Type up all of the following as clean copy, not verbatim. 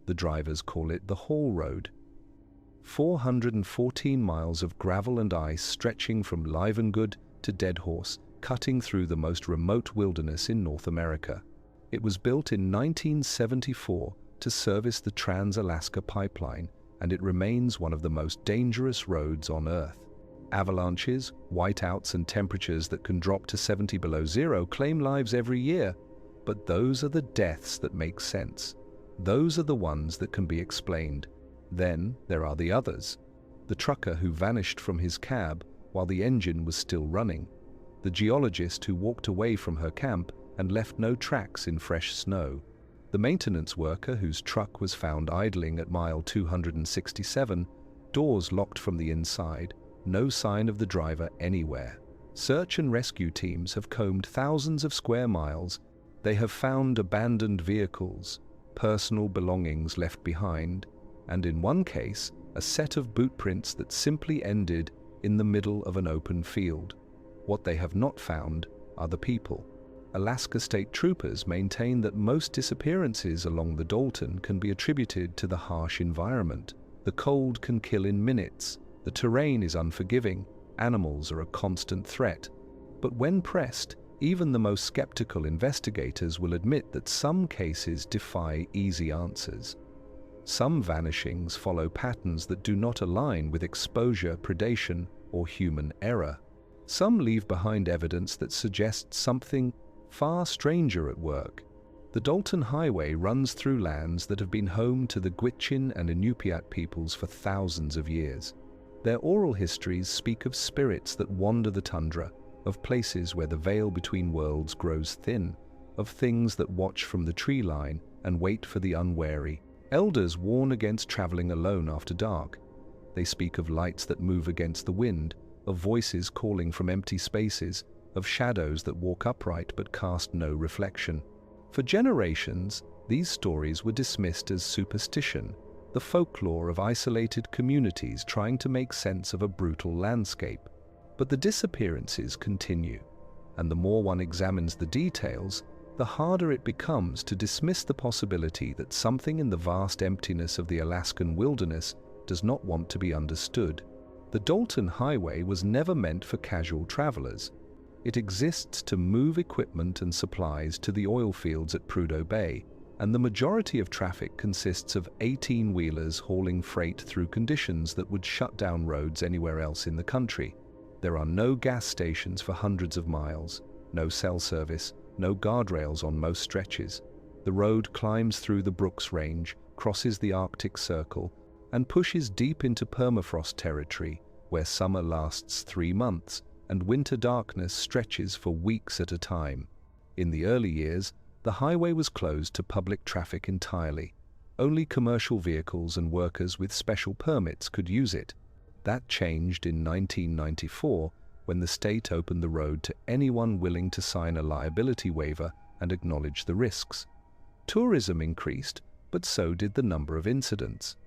The drivers call it the haul road. 414 miles of gravel and ice stretching from Livengood to Deadhorse, cutting through the most remote wilderness in North America. It was built in 1974 to service the Trans-Alaska Pipeline, and it remains one of the most dangerous roads on Earth. Avalanches, whiteouts, and temperatures that can drop to 70 below zero claim lives every year, but those are the deaths that make sense. Those are the ones that can be explained. Then there are the others. The trucker who vanished from his cab while the engine was still running. The geologist who walked away from her camp and left no tracks in fresh snow. The maintenance worker whose truck was found idling at mile 267, doors locked from the inside, no sign of the driver anywhere. Search and rescue teams have combed thousands of square miles. They have found abandoned vehicles, personal belongings left behind, and in one case, a set of boot prints that simply ended in the middle of an open field. What they have not found are the people. Alaska State Troopers maintain that most disappearances along the Dalton can be attributed to the harsh environment. The cold can kill in minutes, the terrain is unforgiving, animals are a constant threat. But when pressed, even the most skeptical investigators will admit that some cases defy easy answers. Some vanishings follow patterns that do not align with exposure, predation, or human error. Some leave behind evidence that suggests something far stranger at work. The Dalton Highway runs through lands that have been home to the Gwich'in and Inupiat peoples for thousands of years. Their oral histories speak of spirits that wander the tundra, of places where the veil between worlds grows thin, of things that watch from the tree line and wait for the unwary. Elders warn against traveling alone after dark. They speak of lights that move against the wind, of voices calling from empty spaces, of shadows that walk upright but cast no reflection. For generations, these stories were dismissed as superstition, the folklore of isolated communities trying to make sense of a brutal landscape. But the disappearances continue, and the more one examines the details, the harder it becomes to dismiss the possibility that something in the vast emptiness of the Alaskan wilderness does not want to be understood. The Dalton Highway was never meant for casual travelers. It exists to move equipment and supplies to the oil fields at Prudhoe Bay, and the majority of traffic consists of 18-wheelers hauling freight through conditions that would shut down roads anywhere else in the country. There are no gas stations for hundreds of miles, no cell service, no guardrails on most stretches. The road climbs through the Brooks Range, crosses the Arctic Circle, and pushes deep into permafrost territory, where summer lasts 3 months and winter darkness stretches for weeks at a time. In the early years, the highway was closed to public traffic entirely. Only commercial vehicles and workers with special permits could use it. That changed in 1994 when the state opened the road to anyone willing to sign a liability waiver and acknowledge the risks. Tourism increased, but so did the number of incidents.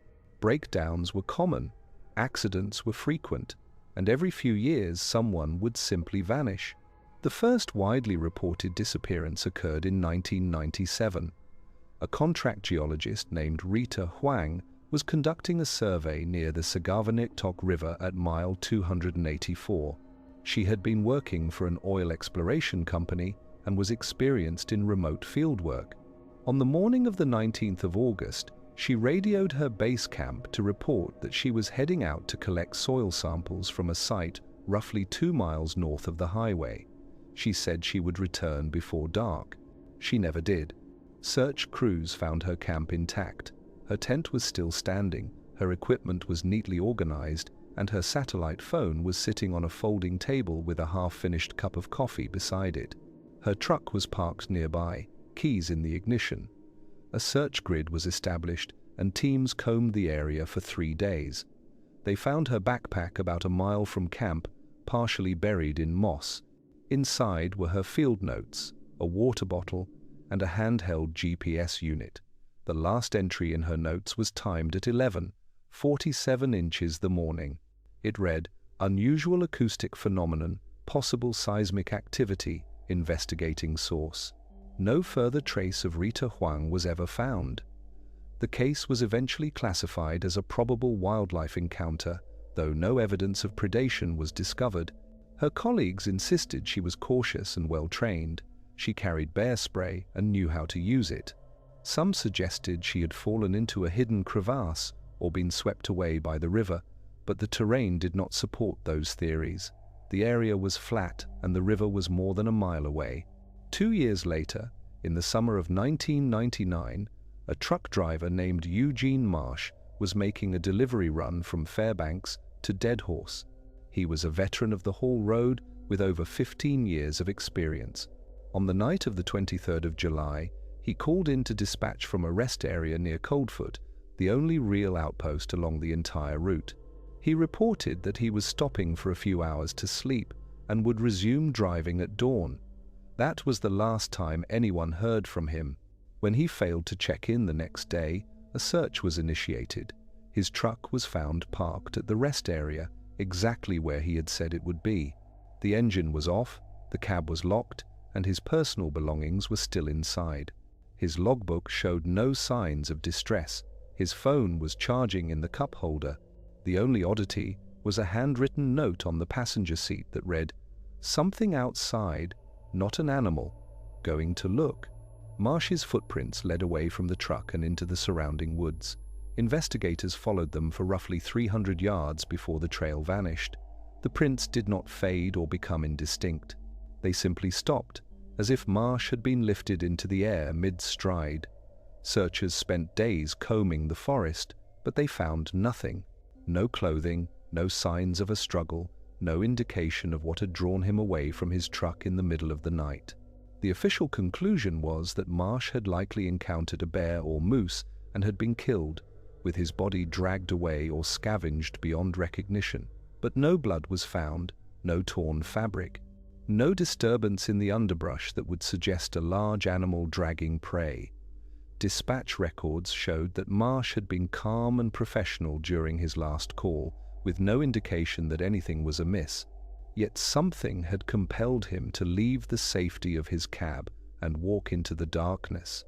Breakdowns were common, accidents were frequent, and every few years someone would simply vanish. The first widely reported disappearance occurred in 1997. A contract geologist named Rita Huang was conducting a survey near the Sagavaniktok River at mile 284. She had been working for an oil exploration company and was experienced in remote fieldwork. On the morning of the 19th of August, she radioed her base camp to report that she was heading out to collect soil samples from a site roughly 2 miles north of the highway. She said she would return before dark. She never did. Search crews found her camp intact. Her tent was still standing, her equipment was neatly organized, and her satellite phone was sitting on a folding table with a half-finished cup of coffee beside it. Her truck was parked nearby, keys in the ignition. A search grid was established, and teams combed the area for 3 days. They found her backpack about a mile from camp, partially buried in moss. Inside were her field notes, a water bottle, and a handheld GPS unit. The last entry in her notes was timed at 11:47 inches the morning. It read, "Unusual acoustic phenomenon, possible seismic activity, investigating source." No further trace of Rita Huang was ever found. The case was eventually classified as a probable wildlife encounter, though no evidence of predation was discovered. Her colleagues insisted she was cautious and well-trained. She carried bear spray and knew how to use it. Some suggested she had fallen into a hidden crevasse or been swept away by the river, but the terrain did not support those theories. The area was flat and the river was more than a mile away. 2 years later, in the summer of 1999, a truck driver named Eugene Marsh was making a delivery run from Fairbanks to Deadhorse. He was a veteran of the haul road with over 15 years of experience. On the night of the 23rd of July, he called in to dispatch from a rest area near Coldfoot, the only real outpost along the entire route. He reported that he was stopping for a few hours to sleep and would resume driving at dawn. That was the last time anyone heard from him. When he failed to check in the next day, a search was initiated. His truck was found parked at the rest area, exactly where he had said it would be. The engine was off, the cab was locked, and his personal belongings were still inside. His logbook showed no signs of distress. His phone was charging in the cup holder. The only oddity was a handwritten note on the passenger seat that read, "Something outside, not an animal, going to look." Marsh's footprints led away from the truck and into the surrounding woods. Investigators followed them for roughly 300 yards before the trail vanished. The prints did not fade or become indistinct. They simply stopped, as if Marsh had been lifted into the air mid-stride. Searchers spent days combing the forest, but they found nothing. No clothing, no signs of a struggle, no indication of what had drawn him away from his truck in the middle of the night. The official conclusion was that Marsh had likely encountered a bear or moose and had been killed, with his body dragged away or scavenged beyond recognition. But no blood was found, no torn fabric, no disturbance in the underbrush that would suggest a large animal dragging prey. Dispatch records showed that Marsh had been calm and professional during his last call, with no indication that anything was amiss. Yet something had compelled him to leave the safety of his cab and walk into the darkness.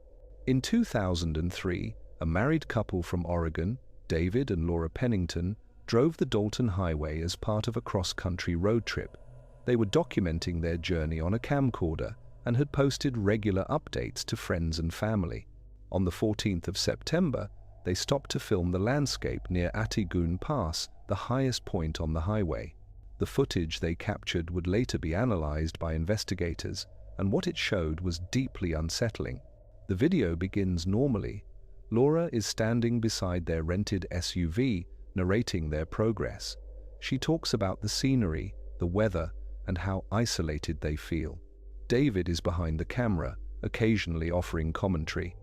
In 2003, a married couple from Oregon, David and Laura Pennington, drove the Dalton Highway as part of a cross-country road trip. They were documenting their journey on a camcorder and had posted regular updates to friends and family. On the 14th of September, they stopped to film the landscape near Atigun Pass, the highest point on the highway. The footage they captured would later be analyzed by investigators, and what it showed was deeply unsettling. The video begins normally. Laura is standing beside their rented SUV, narrating their progress. She talks about the scenery, the weather, and how isolated they feel. David is behind the camera, occasionally offering commentary.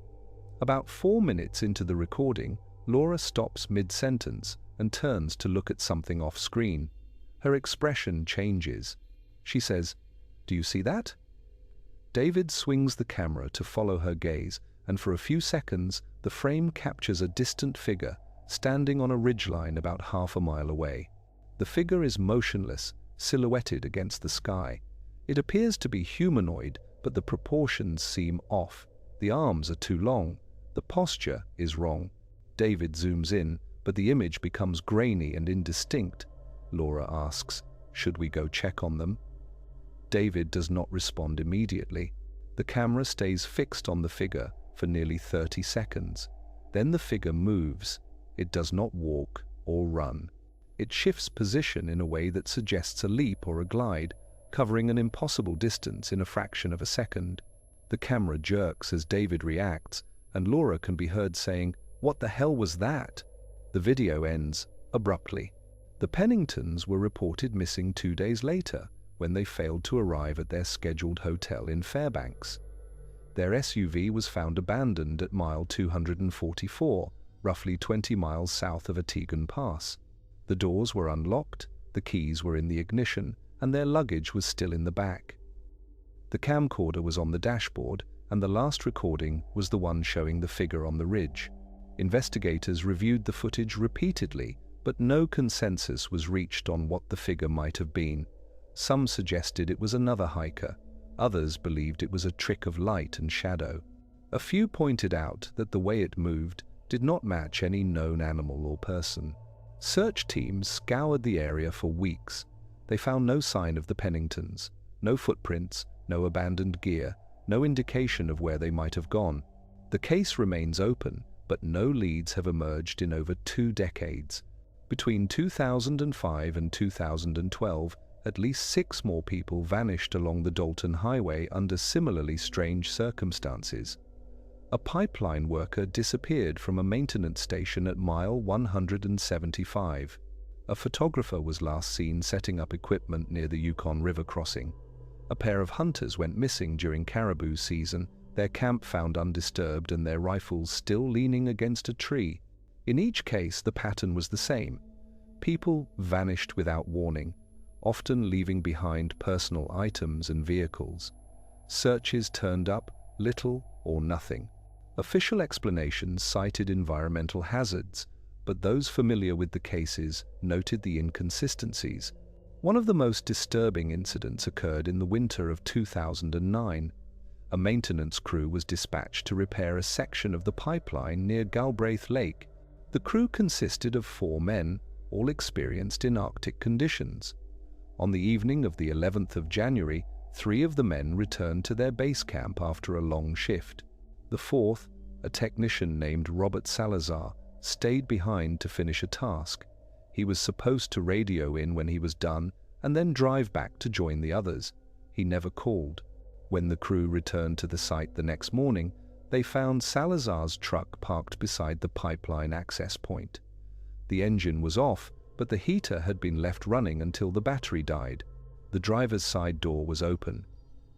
About 4 minutes into the recording, Laura stops mid-sentence and turns to look at something off-screen. Her expression changes. She says, "Do you see that?" David swings the camera to follow her gaze, and for a few seconds, the frame captures a distant figure standing on a ridgeline about half a mile away. The figure is motionless, silhouetted against the sky. It appears to be humanoid, but the proportions seem off. The arms are too long. The posture is wrong. David zooms in, but the image becomes grainy and indistinct. Laura asks, "Should we go check on them?" David does not respond immediately. The camera stays fixed on the figure for nearly 30 seconds. Then the figure moves. It does not walk or run. It shifts position in a way that suggests a leap or a glide, covering an impossible distance in a fraction of a second. The camera jerks as David reacts, and Laura can be heard saying, "What the hell was that?" The video ends abruptly. The Penningtons were reported missing 2 days later, when they failed to arrive at their scheduled hotel in Fairbanks. Their SUV was found abandoned at mile 244, roughly 20 miles south of Atigun Pass. The doors were unlocked, the keys were in the ignition, and their luggage was still in the back. The camcorder was on the dashboard, and the last recording was the one showing the figure on the ridge. Investigators reviewed the footage repeatedly, but no consensus was reached on what the figure might have been. Some suggested it was another hiker. Others believed it was a trick of light and shadow. A few pointed out that the way it moved did not match any known animal or person. Search teams scoured the area for weeks. They found no sign of the Penningtons, no footprints, no abandoned gear, no indication of where they might have gone. The case remains open, but no leads have emerged in over 2 decades. Between 2005 and 2012, at least 6 more people vanished along the Dalton Highway under similarly strange circumstances. A pipeline worker disappeared from a maintenance station at mile 175. A photographer was last seen setting up equipment near the Yukon River crossing. A pair of hunters went missing during caribou season, their camp found undisturbed and their rifles still leaning against a tree. In each case, the pattern was the same. People vanished without warning, often leaving behind personal items and vehicles. Searches turned up little or nothing. Official explanations cited environmental hazards, but those familiar with the cases noted the inconsistencies. One of the most disturbing incidents occurred in the winter of 2009. A maintenance crew was dispatched to repair a section of the pipeline near Galbraith Lake. The crew consisted of 4 men, all experienced in Arctic conditions. On the evening of the 11th of January, 3 of the men returned to their base camp after a long shift. The 4th, a technician named Robert Salazar, stayed behind to finish a task. He was supposed to radio in when he was done and then drive back to join the others. He never called. When the crew returned to the site the next morning, they found Salazar's truck parked beside the pipeline access point. The engine was off, but the heater had been left running until the battery died. The driver's side door was open.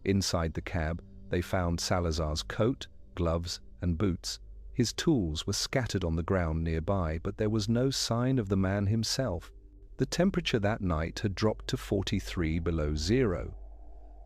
Inside the cab, they found Salazar's coat, gloves, and boots. His tools were scattered on the ground nearby, but there was no sign of the man himself. The temperature that night had dropped to 43 below zero.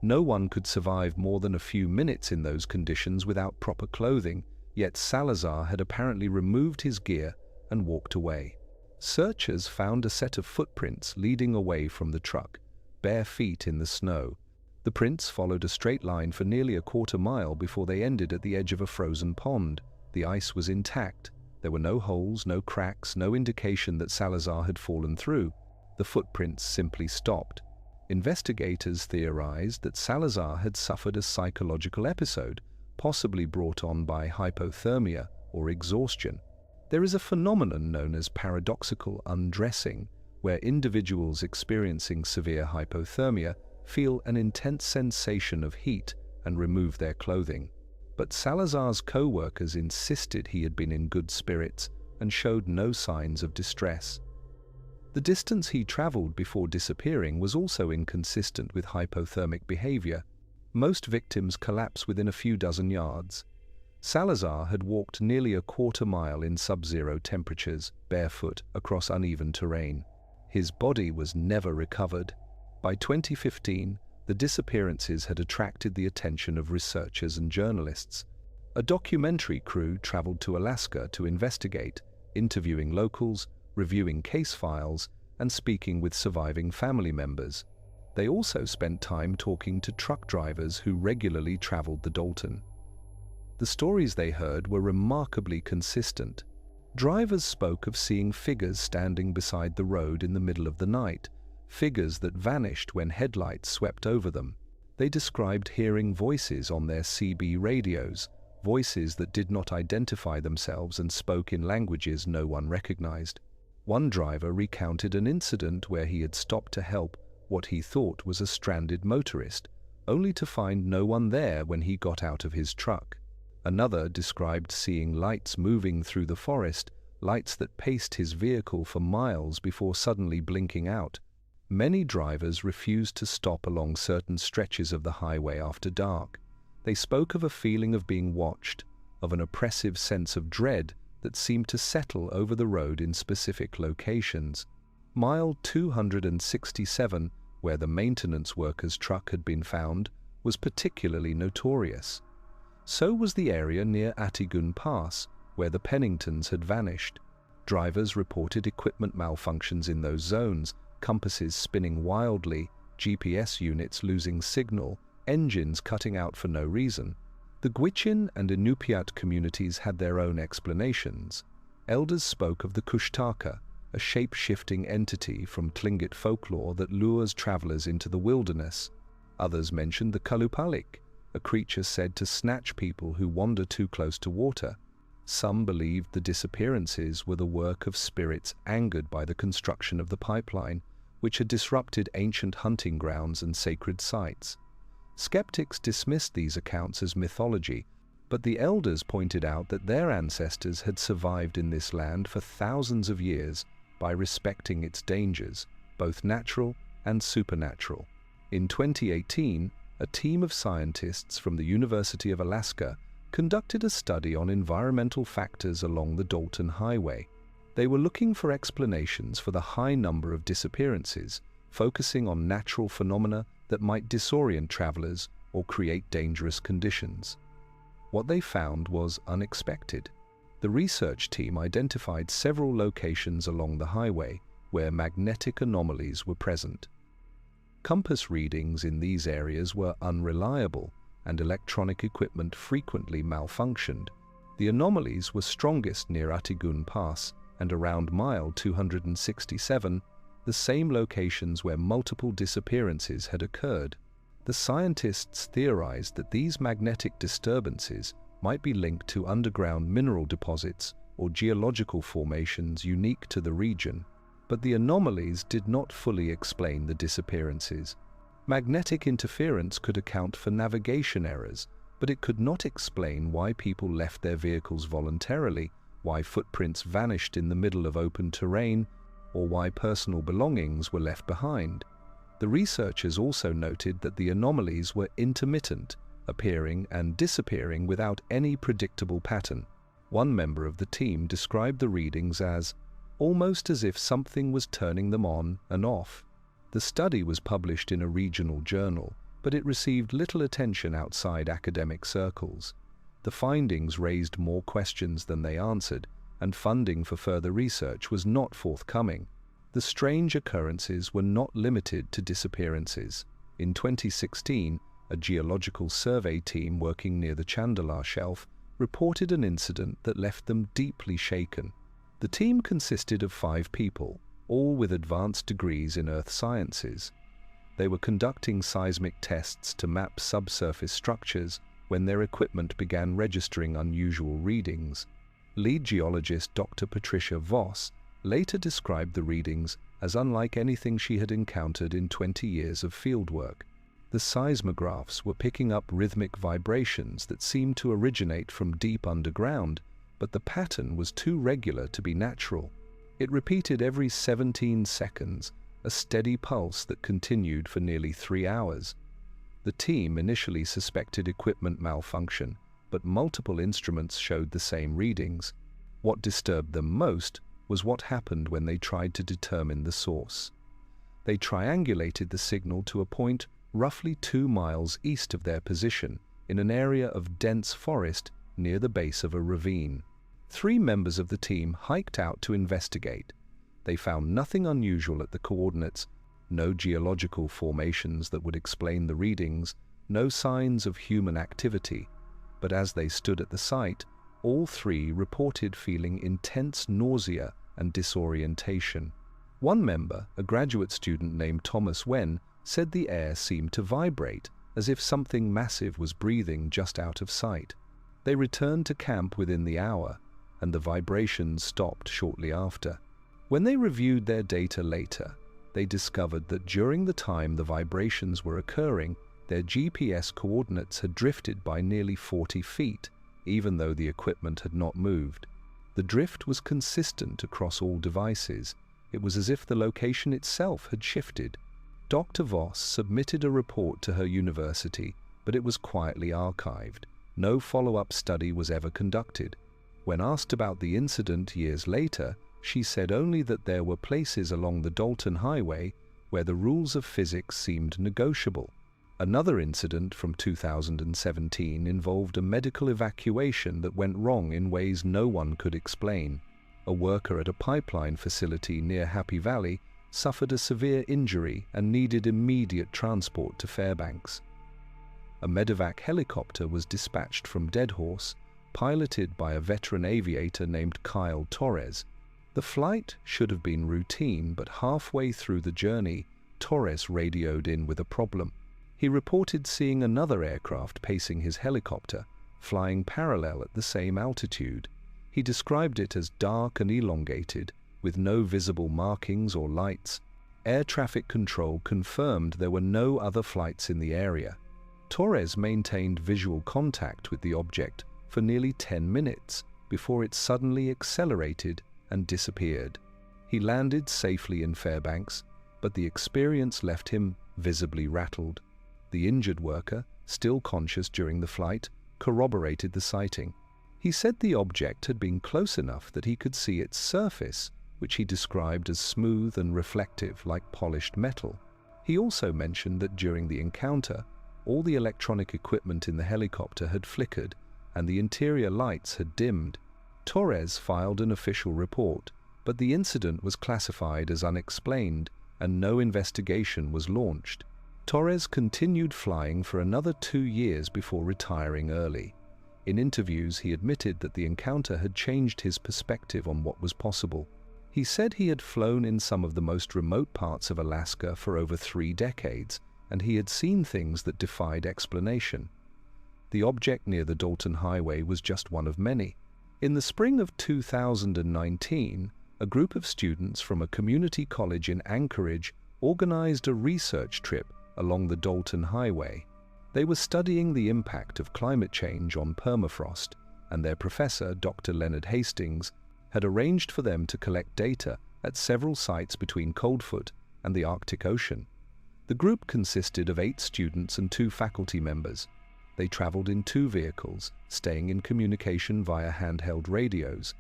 No one could survive more than a few minutes in those conditions without proper clothing, yet Salazar had apparently removed his gear and walked away. Searchers found a set of footprints leading away from the truck, bare feet in the snow. The prints followed a straight line for nearly a quarter mile before they ended at the edge of a frozen pond. The ice was intact. There were no holes, no cracks, no indication that Salazar had fallen through. The footprints simply stopped. Investigators theorized that Salazar had suffered a psychological episode, possibly brought on by hypothermia or exhaustion. There is a phenomenon known as paradoxical undressing, where individuals experiencing severe hypothermia feel an intense sensation of heat and remove their clothing. But Salazar's co-workers insisted he had been in good spirits and showed no signs of distress. The distance he traveled before disappearing was also inconsistent with hypothermic behavior. Most victims collapse within a few dozen yards. Salazar had walked nearly a quarter mile in sub-zero temperatures, barefoot, across uneven terrain. His body was never recovered. By 2015, the disappearances had attracted the attention of researchers and journalists. A documentary crew traveled to Alaska to investigate, interviewing locals, reviewing case files, and speaking with surviving family members. They also spent time talking to truck drivers who regularly traveled the Dalton. The stories they heard were remarkably consistent. Drivers spoke of seeing figures standing beside the road in the middle of the night, figures that vanished when headlights swept over them. They described hearing voices on their CB radios, voices that did not identify themselves and spoke in languages no one recognized. One driver recounted an incident where he had stopped to help what he thought was a stranded motorist, only to find no one there when he got out of his truck. Another described seeing lights moving through the forest, lights that paced his vehicle for miles before suddenly blinking out. Many drivers refused to stop along certain stretches of the highway after dark. They spoke of a feeling of being watched, of an oppressive sense of dread that seemed to settle over the road in specific locations. Mile 267, where the maintenance worker's truck had been found, was particularly notorious. So was the area near Atigun Pass, where the Penningtons had vanished. Drivers reported equipment malfunctions in those zones, compasses spinning wildly, GPS units losing signal, engines cutting out for no reason. The Gwich'in and Inupiat communities had their own explanations. Elders spoke of the Kushtaka, a shape-shifting entity from Tlingit folklore that lures travelers into the wilderness. Others mentioned the Kalupalik, a creature said to snatch people who wander too close to water. Some believed the disappearances were the work of spirits angered by the construction of the pipeline, which had disrupted ancient hunting grounds and sacred sites. Skeptics dismissed these accounts as mythology, but the elders pointed out that their ancestors had survived in this land for thousands of years by respecting its dangers, both natural and supernatural. In 2018, a team of scientists from the University of Alaska conducted a study on environmental factors along the Dalton Highway. They were looking for explanations for the high number of disappearances, focusing on natural phenomena that might disorient travelers or create dangerous conditions. What they found was unexpected. The research team identified several locations along the highway where magnetic anomalies were present. Compass readings in these areas were unreliable, and electronic equipment frequently malfunctioned. The anomalies were strongest near Atigun Pass and around mile 267, the same locations where multiple disappearances had occurred. The scientists theorized that these magnetic disturbances might be linked to underground mineral deposits or geological formations unique to the region, but the anomalies did not fully explain the disappearances. Magnetic interference could account for navigation errors, but it could not explain why people left their vehicles voluntarily, why footprints vanished in the middle of open terrain, or why personal belongings were left behind. The researchers also noted that the anomalies were intermittent, appearing and disappearing without any predictable pattern. One member of the team described the readings as almost as if something was turning them on and off. The study was published in a regional journal, but it received little attention outside academic circles. The findings raised more questions than they answered, and funding for further research was not forthcoming. The strange occurrences were not limited to disappearances. In 2016, a geological survey team working near the Chandala Shelf reported an incident that left them deeply shaken. The team consisted of 5 people, all with advanced degrees in earth sciences. They were conducting seismic tests to map subsurface structures when their equipment began registering unusual readings. Lead geologist Dr. Patricia Voss later described the readings as unlike anything she had encountered in 20 years of fieldwork. The seismographs were picking up rhythmic vibrations that seemed to originate from deep underground, but the pattern was too regular to be natural. It repeated every 17 seconds, a steady pulse that continued for nearly 3 hours. The team initially suspected equipment malfunction, but multiple instruments showed the same readings. What disturbed them most was what happened when they tried to determine the source. They triangulated the signal to a point roughly 2 miles east of their position, in an area of dense forest near the base of a ravine. 3 members of the team hiked out to investigate. They found nothing unusual at the coordinates, no geological formations that would explain the readings, no signs of human activity. But as they stood at the site, all 3 reported feeling intense nausea and disorientation. One member, a graduate student named Thomas Wen, said the air seemed to vibrate, as if something massive was breathing just out of sight. They returned to camp within the hour, and the vibrations stopped shortly after. When they reviewed their data later, they discovered that during the time the vibrations were occurring, their GPS coordinates had drifted by nearly 40 feet, even though the equipment had not moved. The drift was consistent across all devices. It was as if the location itself had shifted. Dr. Voss submitted a report to her university, but it was quietly archived. No follow-up study was ever conducted. When asked about the incident years later, she said only that there were places along the Dalton Highway where the rules of physics seemed negotiable. Another incident from 2017 involved a medical evacuation that went wrong in ways no one could explain. A worker at a pipeline facility near Happy Valley suffered a severe injury and needed immediate transport to Fairbanks. A medevac helicopter was dispatched from Deadhorse, piloted by a veteran aviator named Kyle Torres. The flight should have been routine, but halfway through the journey, Torres radioed in with a problem. He reported seeing another aircraft pacing his helicopter, flying parallel at the same altitude. He described it as dark and elongated, with no visible markings or lights. Air traffic control confirmed there were no other flights in the area. Torres maintained visual contact with the object for nearly 10 minutes before it suddenly accelerated and disappeared. He landed safely in Fairbanks, but the experience left him visibly rattled. The injured worker, still conscious during the flight, corroborated the sighting. He said the object had been close enough that he could see its surface, which he described as smooth and reflective like polished metal. He also mentioned that during the encounter, all the electronic equipment in the helicopter had flickered and the interior lights had dimmed. Torres filed an official report, but the incident was classified as unexplained and no investigation was launched. Torres continued flying for another 2 years before retiring early. In interviews, he admitted that the encounter had changed his perspective on what was possible. He said he had flown in some of the most remote parts of Alaska for over 3 decades, and he had seen things that defied explanation. The object near the Dalton Highway was just one of many. In the spring of 2019, a group of students from a community college in Anchorage organized a research trip along the Dalton Highway. They were studying the impact of climate change on permafrost, and their professor, Dr. Leonard Hastings, had arranged for them to collect data at several sites between Coldfoot and the Arctic Ocean. The group consisted of 8 students and 2 faculty members. They traveled in 2 vehicles, staying in communication via handheld radios.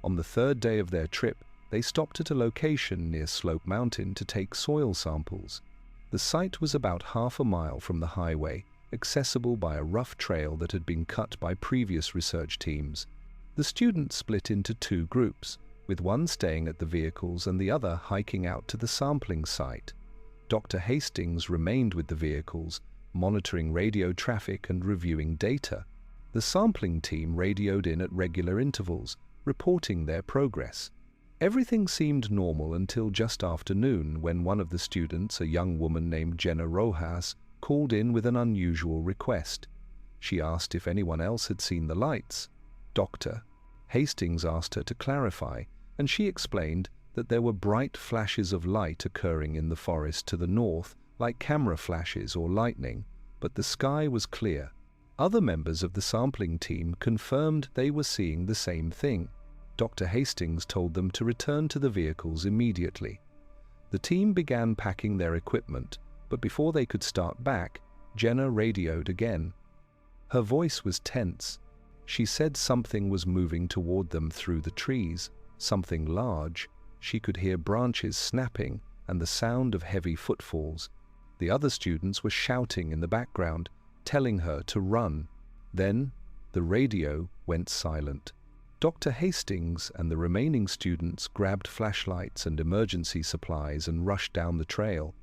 On the 3rd day of their trip, they stopped at a location near Slope Mountain to take soil samples. The site was about half a mile from the highway, accessible by a rough trail that had been cut by previous research teams. The students split into 2 groups, with one staying at the vehicles and the other hiking out to the sampling site. Dr. Hastings remained with the vehicles, monitoring radio traffic and reviewing data. The sampling team radioed in at regular intervals, reporting their progress. Everything seemed normal until just after noon, when one of the students, a young woman named Jenna Rojas, called in with an unusual request. She asked if anyone else had seen the lights. Dr. Hastings asked her to clarify, and she explained that there were bright flashes of light occurring in the forest to the north, like camera flashes or lightning, but the sky was clear. Other members of the sampling team confirmed they were seeing the same thing. Dr. Hastings told them to return to the vehicles immediately. The team began packing their equipment, but before they could start back, Jenna radioed again. Her voice was tense. She said something was moving toward them through the trees, something large. She could hear branches snapping and the sound of heavy footfalls. The other students were shouting in the background, telling her to run. Then, the radio went silent. Dr. Hastings and the remaining students grabbed flashlights and emergency supplies and rushed down the trail.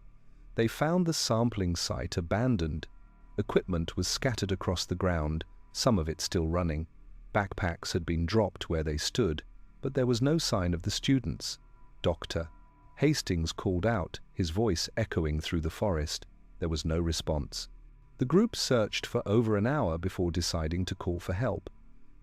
They found the sampling site abandoned. Equipment was scattered across the ground, some of it still running. Backpacks had been dropped where they stood, but there was no sign of the students. Dr. Hastings called out, his voice echoing through the forest. There was no response. The group searched for over an hour before deciding to call for help.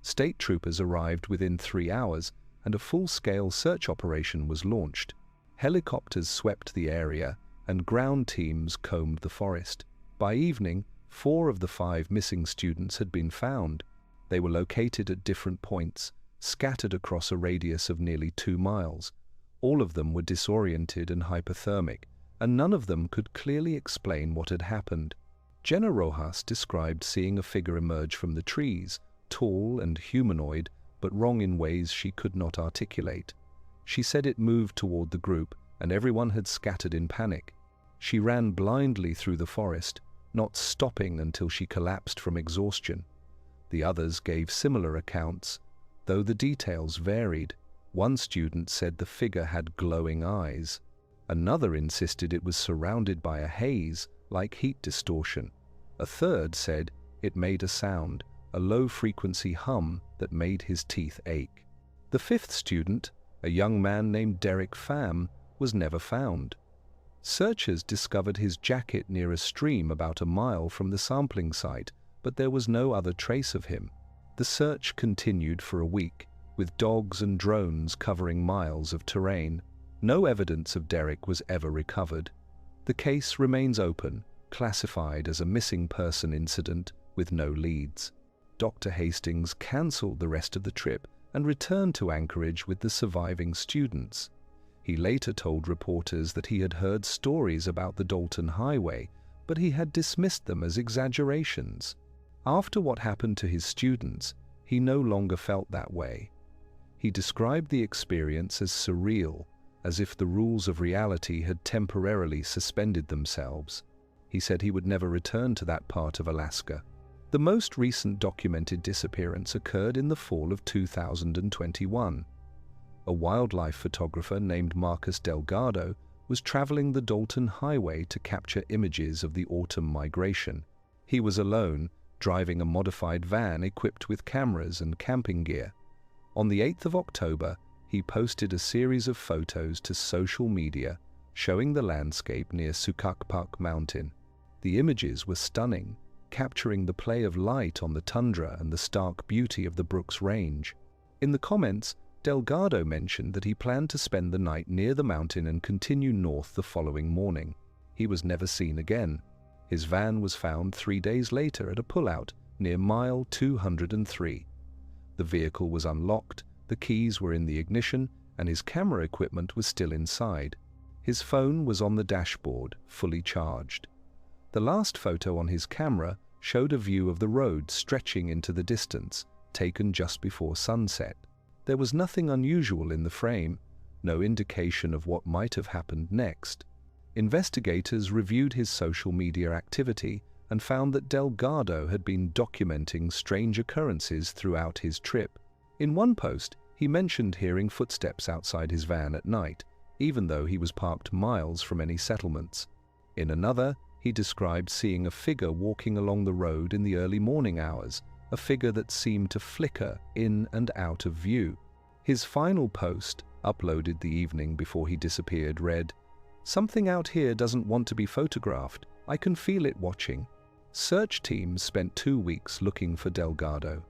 State troopers arrived within 3 hours, and a full-scale search operation was launched. Helicopters swept the area, and ground teams combed the forest. By evening, 4 of the 5 missing students had been found. They were located at different points, scattered across a radius of nearly 2 miles. All of them were disoriented and hypothermic, and none of them could clearly explain what had happened. Jenna Rojas described seeing a figure emerge from the trees, tall and humanoid, but wrong in ways she could not articulate. She said it moved toward the group, and everyone had scattered in panic. She ran blindly through the forest, not stopping until she collapsed from exhaustion. The others gave similar accounts, though the details varied. One student said the figure had glowing eyes. Another insisted it was surrounded by a haze, like heat distortion. A third said it made a sound, a low-frequency hum that made his teeth ache. The fifth student, a young man named Derek Pham, was never found. Searchers discovered his jacket near a stream about a mile from the sampling site, but there was no other trace of him. The search continued for a week, with dogs and drones covering miles of terrain. No evidence of Derek was ever recovered. The case remains open, classified as a missing person incident with no leads. Dr. Hastings cancelled the rest of the trip and returned to Anchorage with the surviving students. He later told reporters that he had heard stories about the Dalton Highway, but he had dismissed them as exaggerations. After what happened to his students, he no longer felt that way. He described the experience as surreal, as if the rules of reality had temporarily suspended themselves. He said he would never return to that part of Alaska. The most recent documented disappearance occurred in the fall of 2021. A wildlife photographer named Marcus Delgado was traveling the Dalton Highway to capture images of the autumn migration. He was alone, driving a modified van equipped with cameras and camping gear. On the 8th of October, he posted a series of photos to social media showing the landscape near Sukukpak Mountain. The images were stunning, capturing the play of light on the tundra and the stark beauty of the Brooks Range. In the comments, Delgado mentioned that he planned to spend the night near the mountain and continue north the following morning. He was never seen again. His van was found 3 days later at a pullout near mile 203. The vehicle was unlocked, the keys were in the ignition, and his camera equipment was still inside. His phone was on the dashboard, fully charged. The last photo on his camera showed a view of the road stretching into the distance, taken just before sunset. There was nothing unusual in the frame, no indication of what might have happened next. Investigators reviewed his social media activity and found that Delgado had been documenting strange occurrences throughout his trip. In one post, he mentioned hearing footsteps outside his van at night, even though he was parked miles from any settlements. In another, he described seeing a figure walking along the road in the early morning hours, a figure that seemed to flicker in and out of view. His final post, uploaded the evening before he disappeared, read, "Something out here doesn't want to be photographed. I can feel it watching." Search teams spent 2 weeks looking for Delgado.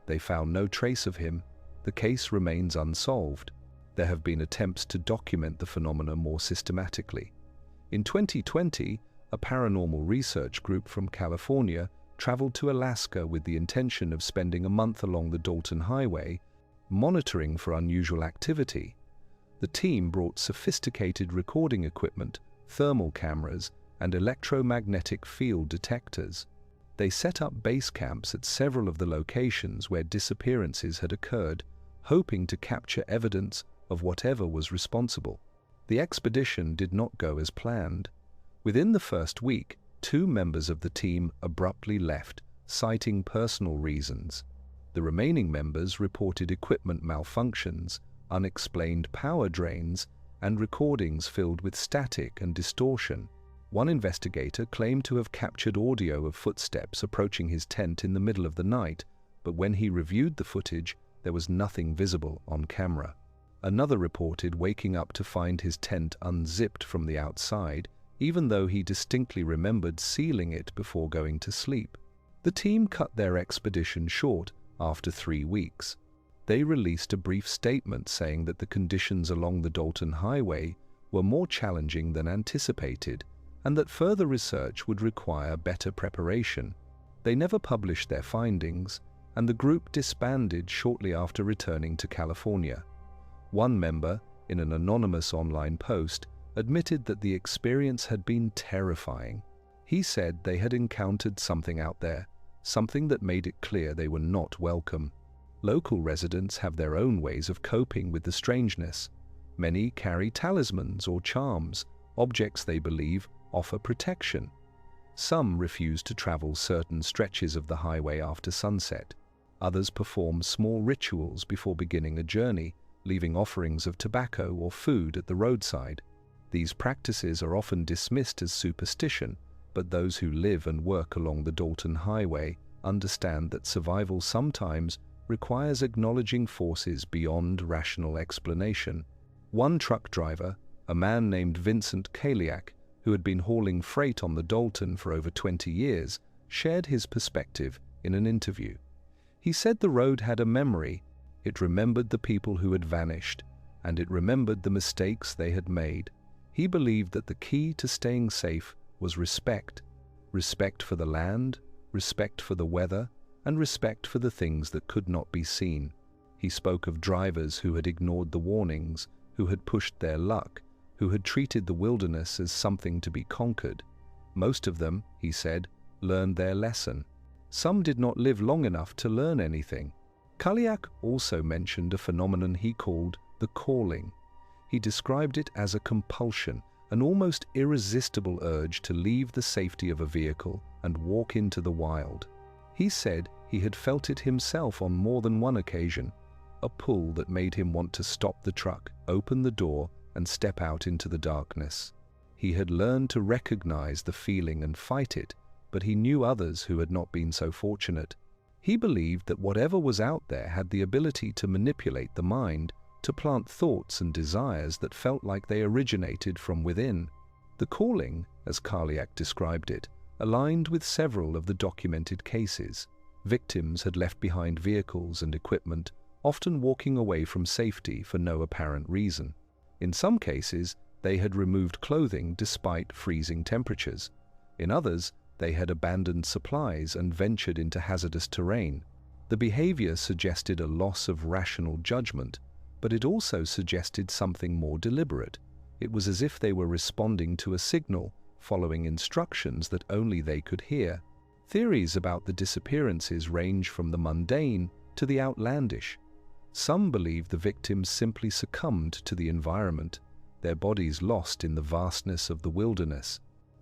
They found no trace of him. The case remains unsolved. There have been attempts to document the phenomena more systematically. In 2020, a paranormal research group from California traveled to Alaska with the intention of spending a month along the Dalton Highway, monitoring for unusual activity. The team brought sophisticated recording equipment, thermal cameras, and electromagnetic field detectors. They set up base camps at several of the locations where disappearances had occurred, hoping to capture evidence of whatever was responsible. The expedition did not go as planned. Within the first week, 2 members of the team abruptly left, citing personal reasons. The remaining members reported equipment malfunctions, unexplained power drains, and recordings filled with static and distortion. One investigator claimed to have captured audio of footsteps approaching his tent in the middle of the night, but when he reviewed the footage, there was nothing visible on camera. Another reported waking up to find his tent unzipped from the outside, even though he distinctly remembered sealing it before going to sleep. The team cut their expedition short after 3 weeks. They released a brief statement saying that the conditions along the Dalton Highway were more challenging than anticipated, and that further research would require better preparation. They never published their findings, and the group disbanded shortly after returning to California. One member, in an anonymous online post, admitted that the experience had been terrifying. He said they had encountered something out there, something that made it clear they were not welcome. Local residents have their own ways of coping with the strangeness. Many carry talismans or charms, objects they believe offer protection. Some refuse to travel certain stretches of the highway after sunset. Others perform small rituals before beginning a journey, leaving offerings of tobacco or food at the roadside. These practices are often dismissed as superstition, but those who live and work along the Dalton Highway understand that survival sometimes requires acknowledging forces beyond rational explanation. One truck driver, a man named Vincent Kaliak, who had been hauling freight on the Dalton for over 20 years, shared his perspective in an interview. He said the road had a memory. It remembered the people who had vanished, and it remembered the mistakes they had made. He believed that the key to staying safe was respect. Respect for the land, respect for the weather, and respect for the things that could not be seen. He spoke of drivers who had ignored the warnings, who had pushed their luck, who had treated the wilderness as something to be conquered. Most of them, he said, learned their lesson. Some did not live long enough to learn anything. Kaliak also mentioned a phenomenon he called the calling. He described it as a compulsion, an almost irresistible urge to leave the safety of a vehicle and walk into the wild. He said he had felt it himself on more than one occasion, a pull that made him want to stop the truck, open the door, and step out into the darkness. He had learned to recognize the feeling and fight it, but he knew others who had not been so fortunate. He believed that whatever was out there had the ability to manipulate the mind, to plant thoughts and desires that felt like they originated from within. The calling, as Kaliak described it, aligned with several of the documented cases. Victims had left behind vehicles and equipment, often walking away from safety for no apparent reason. In some cases, they had removed clothing despite freezing temperatures. In others, they had abandoned supplies and ventured into hazardous terrain. The behavior suggested a loss of rational judgment, but it also suggested something more deliberate. It was as if they were responding to a signal, following instructions that only they could hear. Theories about the disappearances range from the mundane to the outlandish. Some believe the victims simply succumbed to the environment, their bodies lost in the vastness of the wilderness.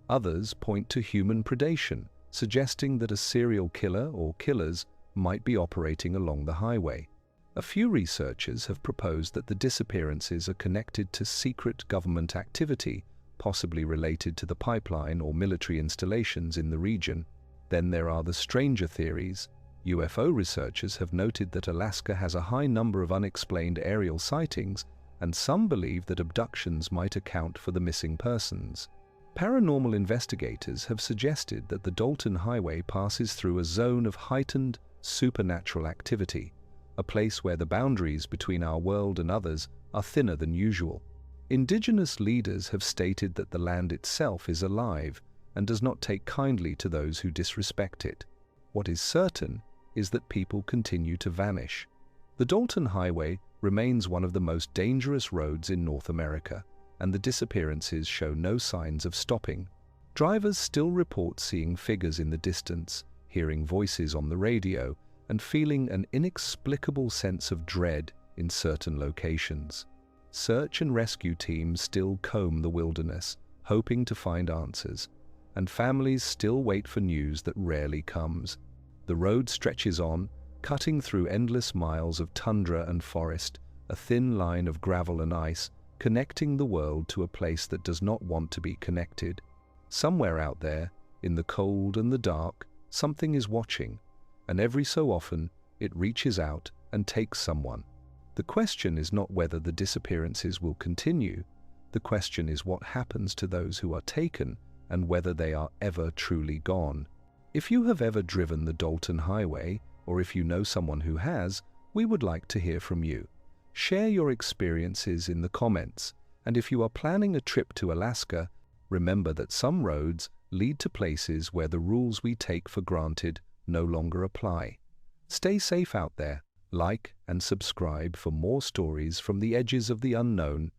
Others point to human predation, suggesting that a serial killer or killers might be operating along the highway. A few researchers have proposed that the disappearances are connected to secret government activity, possibly related to the pipeline or military installations in the region. Then there are the stranger theories. UFO researchers have noted that Alaska has a high number of unexplained aerial sightings, and some believe that abductions might account for the missing persons. Paranormal investigators have suggested that the Dalton Highway passes through a zone of heightened supernatural activity, a place where the boundaries between our world and others are thinner than usual. Indigenous leaders have stated that the land itself is alive and does not take kindly to those who disrespect it. What is certain is that people continue to vanish. The Dalton Highway remains one of the most dangerous roads in North America, and the disappearances show no signs of stopping. Drivers still report seeing figures in the distance, hearing voices on the radio, and feeling an inexplicable sense of dread in certain locations. Search and rescue teams still comb the wilderness, hoping to find answers, and families still wait for news that rarely comes. The road stretches on, cutting through endless miles of tundra and forest, a thin line of gravel and ice, connecting the world to a place that does not want to be connected. Somewhere out there, in the cold and the dark, something is watching, and every so often it reaches out and takes someone. The question is not whether the disappearances will continue. The question is what happens to those who are taken and whether they are ever truly gone. If you have ever driven the Dalton Highway, or if you know someone who has, we would like to hear from you. Share your experiences in the comments, and if you are planning a trip to Alaska, remember that some roads lead to places where the rules we take for granted no longer apply. Stay safe out there. Like and subscribe for more stories from the edges of the unknown